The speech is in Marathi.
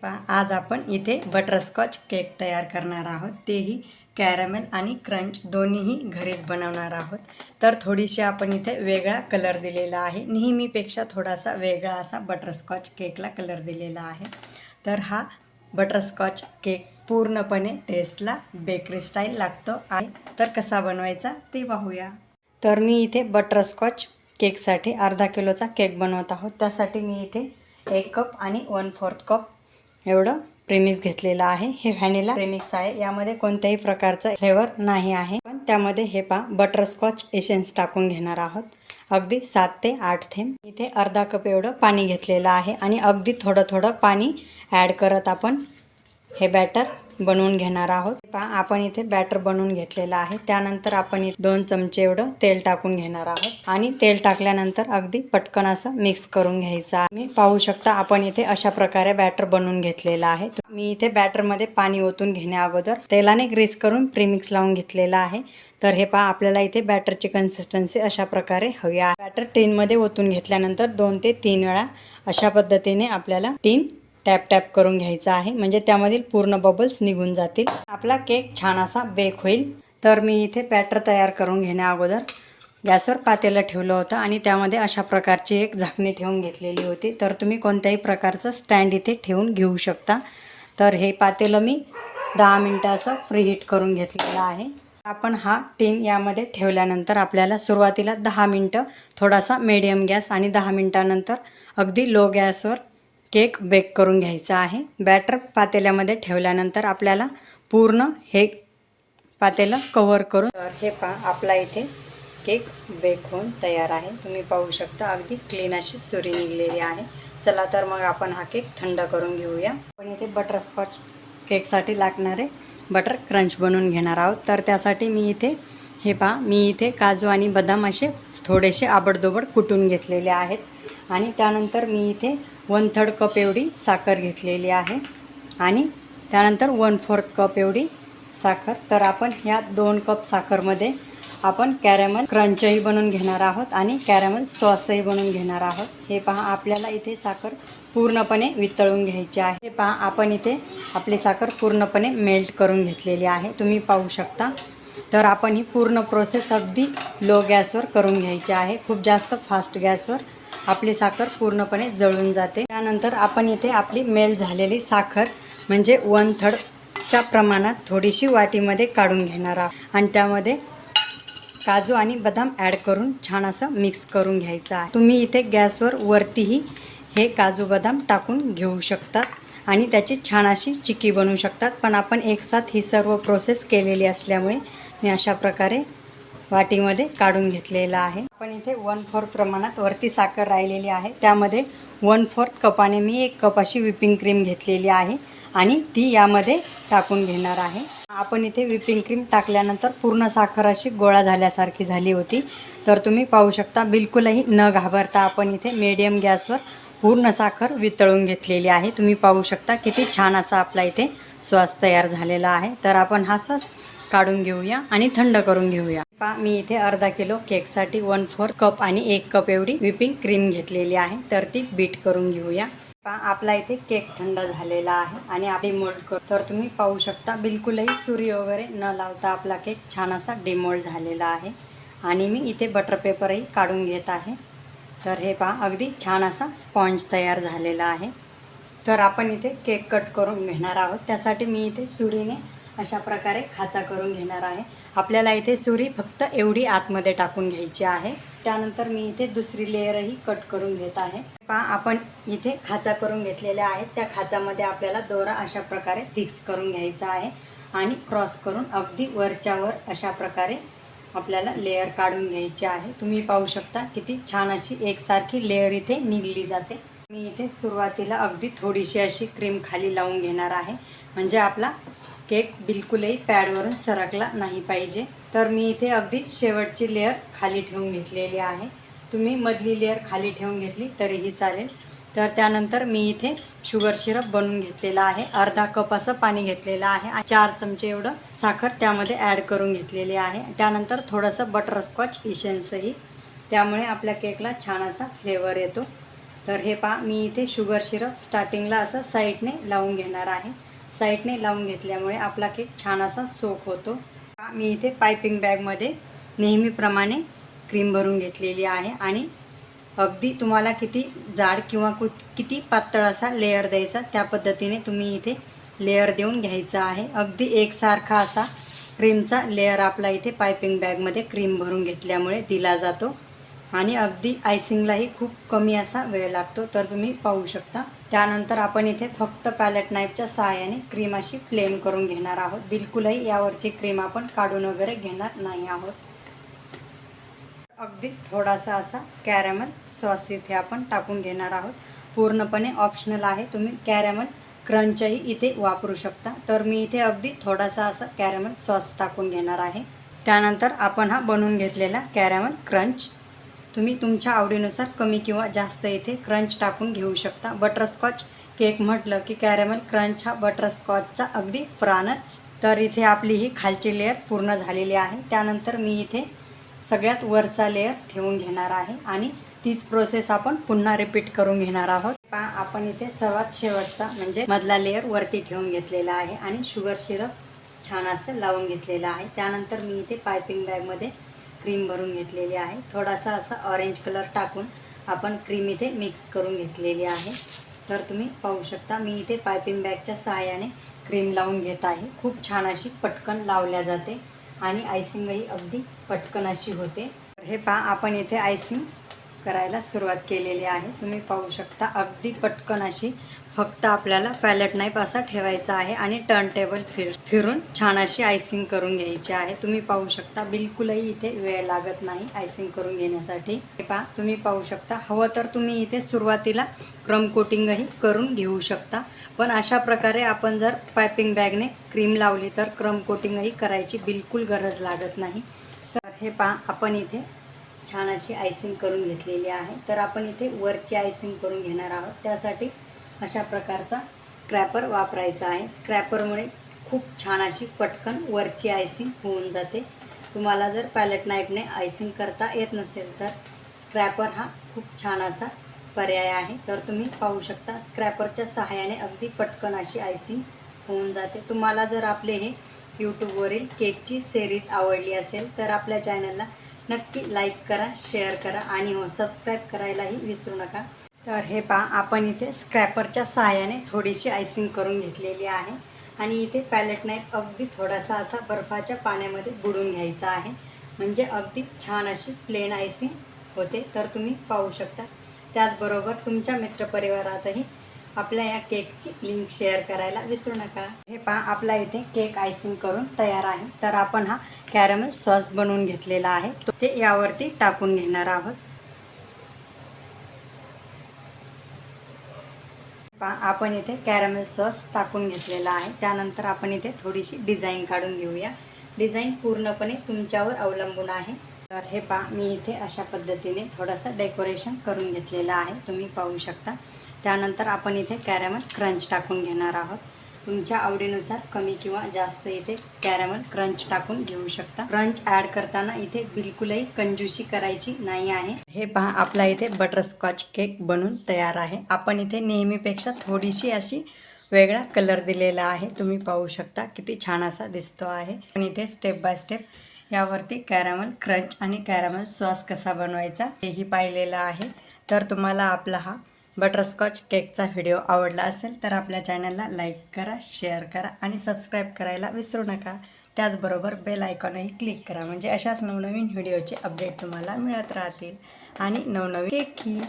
आज आपण इथे बटरस्कॉच केक तयार करणार आहोत, तेही कॅरमेल आणि क्रंच दोन्हीही घरीच बनवणार आहोत। तर थोडीशी आपण इथे वेगळा कलर दिलेला आहे, नेहमीपेक्षा थोडासा वेगळा असा बटरस्कॉच केकला कलर दिलेला आहे। तर हा बटरस्कॉच केक पूर्णपणे टेस्टला बेकरी स्टाईल लागतो आहे। तर कसा बनवायचा ते पाहूया। तर मी इथे बटरस्कॉच केकसाठी अर्धा किलोचा केक बनवत आहोत। त्यासाठी मी इथे 1 कप आणि 1/4 कप एवढं प्रेमिक्स घेतलेला आहे। हे व्हॅनिला प्रेमिक्स आहे, यामध्ये कोणत्याही प्रकारचा फ्लेवर नाही आहे, पण त्यामध्ये हे बटरस्कॉच एसेन्स टाकून घेणार आहोत। अगदी 7 ते 8 थेंब। इथे अर्धा कप एवढं पाणी घेतलेलं आहे आणि अगदी थोडं थोडं पाणी ॲड करत आपण हे बॅटर बनवून घेणार आहोत। आपण इथे बॅटर बनवून घेतलेला आहे। त्यानंतर आपण इथे 2 चमचे एवढं तेल टाकून घेणार आहोत आणि तेल टाकल्यानंतर अगदी पटकन असं मिक्स करून घ्यायचं आहे। मी पाहू शकता आपण इथे अशा प्रकारे बॅटर बनवून घेतलेला आहे। मी इथे बॅटरमध्ये पाणी ओतून घेण्या अगोदर तेलाने ग्रीस करून प्रीमिक्स लावून घेतलेला आहे। तर हे आपल्याला इथे बॅटरची कन्सिस्टन्सी अशा प्रकारे हवी आहे। बॅटर टिनमध्ये ओतून घेतल्यानंतर 2 ते 3 वेळा अशा पद्धतीने आपल्याला टिन टॅप टॅप करून घ्यायचा आहे, म्हणजे त्यामधील पूर्ण बबल्स निघून जातील। आपला केक छान असा बेक होईल। तर मी इथे बॅटर तयार करून घेण्या अगोदर गॅसवर पातेलं ठेवलं होतं आणि त्यामध्ये अशा प्रकारची एक झाकणी ठेवून घेतलेली होती। तर तुम्ही कोणत्याही प्रकारचं स्टँड इथे ठेवून घेऊ शकता। तर हे पातेलं मी 10 मिनिटं असं फ्रीहीट करून घेतलेलं आहे। आपण हा टिन यामध्ये ठेवल्यानंतर आपल्याला सुरुवातीला 10 मिनिटं थोडासा मीडियम गॅस आणि 10 मिनिटानंतर अगदी लो गॅसवर केक बेक करून घ्यायचा आहे। बॅटर पातेल्यामध्ये ठेवल्यानंतर आपल्याला पूर्ण हे पातेलं कव्हर करून हे आपला इथे केक बेक होऊन तयार आहे। तुम्ही पाहू शकता अगदी क्लीन अशी सुरी निघलेली आहे। चला तर मग आपण हा केक थंड करून घेऊया। आपण इथे बटरस्कॉच केकसाठी लागणारे बटर क्रंच बनवून घेणार आहोत। तर त्यासाठी मी इथे काजू आणि बदाम असे थोडेसे आबडधोबड कुटून घेतलेले आहेत आणि त्यानंतर मी इथे 1/3 कप एवढी साखर घेतलेली आहे आणि त्यानंतर 1/4 कप एवढी साखर। तर आपण ह्या 2 कप साखरमध्ये आपण कॅरमेल क्रंचही बनवून घेणार आहोत आणि कॅरमेल सॉसही बनवून घेणार आहोत। हे आपल्याला इथे साखर पूर्णपणे वितळून घ्यायची आहे। हे आपण इथे आपली साखर पूर्णपणे मेल्ट करून घेतलेली आहे, तुम्ही पाहू शकता। तर आपण ही पूर्ण प्रोसेस अगदी लो गॅसवर करून घ्यायची आहे। खूप जास्त फास्ट गॅसवर आपली साखर पूर्णपणे जळून जाते। त्यानंतर आपण इथे आपली मेल्ट झालेली साखर म्हणजे 1/3च्या प्रमाणात थोडीशी वाटीमध्ये काढून घेणार आहोत आणि त्यामध्ये काजू आणि बदाम ॲड करून छान असं मिक्स करून घ्यायचं आहे। तुम्ही इथे गॅसवर वरतीही हे काजू बदाम टाकून घेऊ शकतात आणि त्याची छान अशी चिक्की बनवू शकतात, पण आपण एकसाथ ही सर्व प्रोसेस केलेली असल्यामुळे मी अशा प्रकारे वाटीमध्ये काढून घेतलेला आहे। आपण इथे 1/4 प्रमाणात वरती साखर राहिलेली आहे, त्यामध्ये 1/4 कपाने मी 1 कप अशी व्हिपिंग क्रीम घेतलेली आहे आणि ती यामध्ये टाकून घेणार आहे। आपण इथे व्हिपिंग क्रीम टाकल्यानंतर पूर्ण साखर अशी गोळा झाल्यासारखी झाली होती। तर तुम्ही पाहू शकता बिलकुलही न घाबरता आपण इथे मीडियम गॅसवर पूर्ण साखर वितळून घेतलेली आहे। तुम्ही पाहू शकता किती छान असा आपला इथे सॉस तयार झालेला आहे। तर आपण हा सॉस काढून घेऊया आणि थंड करून घेऊया। मी इथे अर्धा किलो केकसाठी 1/4 कप आणि 1 कप एवढी व्हिपिंग क्रीम घेतलेली आहे, तर ती बीट करून घेऊया। आपला इथे केक थंड झालेला आहे आणि आपण डिमोल्ड करू। तर तुम्ही पाहू शकता बिलकुलही सुरी वगैरे न लावता आपला केक छान असा डिमोल्ड झालेला आहे आणि मी इथे बटर पेपरही काढून घेत आहे। तर हे अगदी छान असा स्पॉन्ज तयार झालेला आहे। तर आपण इथे केक कट करून घेणार आहोत। त्यासाठी मी इथे सुरीने अशा प्रकारे खाचा करून घेणार आहे। आपल्याला इथे सुरी फक्त एवढी आतमध्ये टाकून घ्यायची आहे। त्यानंतर मी इथे दुसरी लेयरही कट करून घेत आहे। आपण इथे खाचा करून घेतलेल्या आहेत, त्या खाचामध्ये आपल्याला दोरा अशा प्रकारे फिक्स करून घ्यायचा आहे आणि क्रॉस करून अगदी वरच्यावर अशा प्रकारे आपल्याला लेयर काढून घ्यायची आहे। तुम्ही पाहू शकता किती छान अशी एकसारखी लेयर इथे निघली जाते। मी इथे सुरुवातीला अगदी थोडीशी अशी क्रीम खाली लावून घेणार आहे, म्हणजे आपला केक बिलकुलही पॅडवरून सरकला नाही पाहिजे। तर मी इथे अगदी शेवटची लेयर खाली ठेवून घेतलेली आहे। तुम्ही मधली लेयर खाली ठेवून घेतली तरीही चालेल। तर त्यानंतर मी इथे शुगर सिरप बनवून घेतलेला आहे। अर्धा कप असं पाणी घेतलेलं आहे, 4 चमचे एवढं साखर त्यामध्ये ॲड करून घेतलेली आहे। त्यानंतर थोडंसं बटरस्कॉच इसेन्सही, त्यामुळे आपल्या केकला छान असा फ्लेवर येतो। तर हे पहा, मी इथे शुगर सिरप स्टार्टिंगला असं साईडने लावून घेणार आहे. साईडने लावून घेतल्यामुळे आपला केक छान असा सोक होतो. मी इथे पायपिंग बॅगमध्ये नेहमीप्रमाणे क्रीम भरून घेतलेली आहे आणि अगदी तुम्हाला किती जाड किंवा किती पातळ असा लेअर द्यायचा त्या पद्धतीने तुम्ही इथे लेअर देऊन घ्यायचा आहे. अगदी एकसारखा असा क्रीमचा लेअर आपला इथे पायपिंग बॅगमध्ये क्रीम भरून घेतल्यामुळे दिला जातो आणि अगदी आयसिंगलाही खूप कमी असा वेळ लागतो. तर तुम्ही पाहू शकता. त्यानंतर आपण इथे फक्त पॅलेट नाईफच्या सहाय्याने क्रीम अशी प्लेन करून घेणार आहोत. बिलकुलही यावरची क्रीम आपण काढून वगैरे घेणार नाही आहोत. अगदी थोडासा असा कॅरॅमल सॉस इथे आपण टाकून घेणार आहोत. पूर्णपणे ऑप्शनल आहे, तुम्ही कॅरॅमल क्रंचही इथे वापरू शकता. तर मी इथे अगदी थोडासा असा कॅरॅमल सॉस टाकून घेणार आहे. त्यानंतर आपण हा बनवून घेतलेला कॅरॅमल क्रंच तुम्ही तुमच्या आवडीनुसार कमी किंवा जास्त इथे क्रंच टाकून घेऊ शकता. बटरस्कॉच केक म्हटलं की कॅरॅमल क्रंच हा बटरस्कॉचचा अगदी प्राणच. तर इथे आपली ही खालची लेअर पूर्ण झालेली आहे. त्यानंतर मी इथे सगळ्यात वरचा लेअर ठेवून घेणार आहे आणि तीच प्रोसेस आपण पुन्हा रिपीट करून घेणार आहोत. आपण इथे सर्वात शेवटचा म्हणजे मधला लेअर वरती ठेवून घेतलेला आहे आणि शुगर सिरप छान असं लावून घेतलेलं आहे. त्यानंतर मी इथे पायपिंग बॅगमध्ये क्रीम भरून घेतलेली आहे. थोडासा असा ऑरेंज कलर टाकून आपण क्रीम इथे मिक्स करून घेतलेली आहे. तर तुम्ही पाहू शकता, मी इथे पायपिंग बॅगच्या सहाय्याने क्रीम लावून घेत आहे. खूप छान अशी पटकन लावल्या जाते आणि आयसिंगही अगदी पटकन अशी होते. हे पहा, आपण इथे आयसिंग करायला सुरुवात केलेली आहे. तुम्ही पाहू शकता, अगदी पटकन अशी फक्त आपल्याला पॅलेट नाईफ असा ठेवायचा आहे आणि टर्न टेबल फिरून छान अशी आयसिंग करून घ्यायची आहे. तुम्ही पाहू शकता, बिलकुलही इथे वेळ लागत नाही आयसिंग करून घेण्यासाठी. हे पहा, तुम्ही पाहू शकता. हवं तर तुम्ही इथे सुरुवातीला क्रम कोटिंगही करून घेऊ शकता, पण अशा प्रकारे आपण जर पायपिंग बॅगने क्रीम लावली तर क्रम कोटिंगही करायची बिलकुल गरज लागत नाही. तर हे पहा, आपण इथे छान अशी आयसिंग करून घेतलेली आहे. तर आपण इथे वरची आयसिंग करून घेणार आहोत. त्यासाठी अशा प्रकारचा स्क्रॅपर वापरायचा आहे. स्क्रॅपरमुळे खूप छान अशी पटकन वरची आयसिंग होऊन जाते. तुम्हाला जर पॅलेट नाईफने आयसिंग करता येत नसेल तर स्क्रॅपर हा खूप छान असा पर्याय आहे. तर तुम्ही पाहू शकता, स्क्रॅपरच्या सहाय्याने अगदी पटकन अशी आयसिंग होऊन जाते. तुम्हाला जर आपले हे यूट्यूबवरील केकची सिरीज आवडली असेल तर आपल्या चॅनलला नक्की लाईक करा, शेअर करा आणि हो सबस्क्राईब करायलाही विसरू नका. तर हे पहा, आपण इथे स्क्रॅपरच्या सहाय्याने थोडीशी आयसिंग करून घेतलेली आहे आणि इथे पॅलेट नाईफ अगदी थोडासा असा बर्फाच्या पाण्यामध्ये बुडवून घ्यायचा आहे, म्हणजे अगदी छान अशी प्लेन आयसिंग होते. तर तुम्ही पाहू शकता. त्याचबरोबर तुमच्या मित्रपरिवारातही आपल्या या केकची लिंक शेअर करायला विसरू नका. हे पहा, आपला इथे केक आयसिंग करून तयार आहे. तर आपण हा कॅरॅमल सॉस बनवून घेतलेला आहे, तो ते यावरती टाकून घेणार आहोत. आपण इथे कॅरॅमल सॉस टाकून घेतलेला आहे. त्यानंतर आपण इथे थोडीशी डिझाईन काढून घेऊया. डिझाईन पूर्णपणे तुमच्यावर अवलंबून आहे. तर हे पहा, मी इथे अशा पद्धतीने थोडंसं डेकोरेशन करून घेतलेलं आहे, तुम्ही पाहू शकता. त्यानंतर आपण इथे कॅरॅमल क्रंच टाकून घेणार आहोत. तुमच्या आवडीनुसार कमी किंवा जास्त इथे कॅरॅमल क्रंच टाकून घेऊ शकता. क्रंच ॲड करताना इथे बिलकुलही कंजूसी करायची नाही आहे. हे पहा, आपला इथे बटरस्कॉच केक बनून तयार आहे. आपण इथे नेहमीपेक्षा थोडीशी अशी वेगळा कलर दिलेला आहे. तुम्ही पाहू शकता किती छान असा दिसतो आहे. पण इथे स्टेप बाय स्टेप यावरती कॅरॅमल क्रंच आणि कॅरॅमल सॉस कसा बनवायचा हेही पाहिलेलं आहे. तर तुम्हाला आपला हा बटरस्कॉच केकचा व्हिडिओ आवडला असेल तर आपल्या चॅनलला लाईक करा, शेअर करा आणि सबस्क्राईब करायला विसरू नका. त्याचबरोबर बेल आयकॉनही क्लिक करा, म्हणजे अशाच नवनवीन व्हिडिओचे अपडेट तुम्हाला मिळत राहतील आणि नवनवीन केकही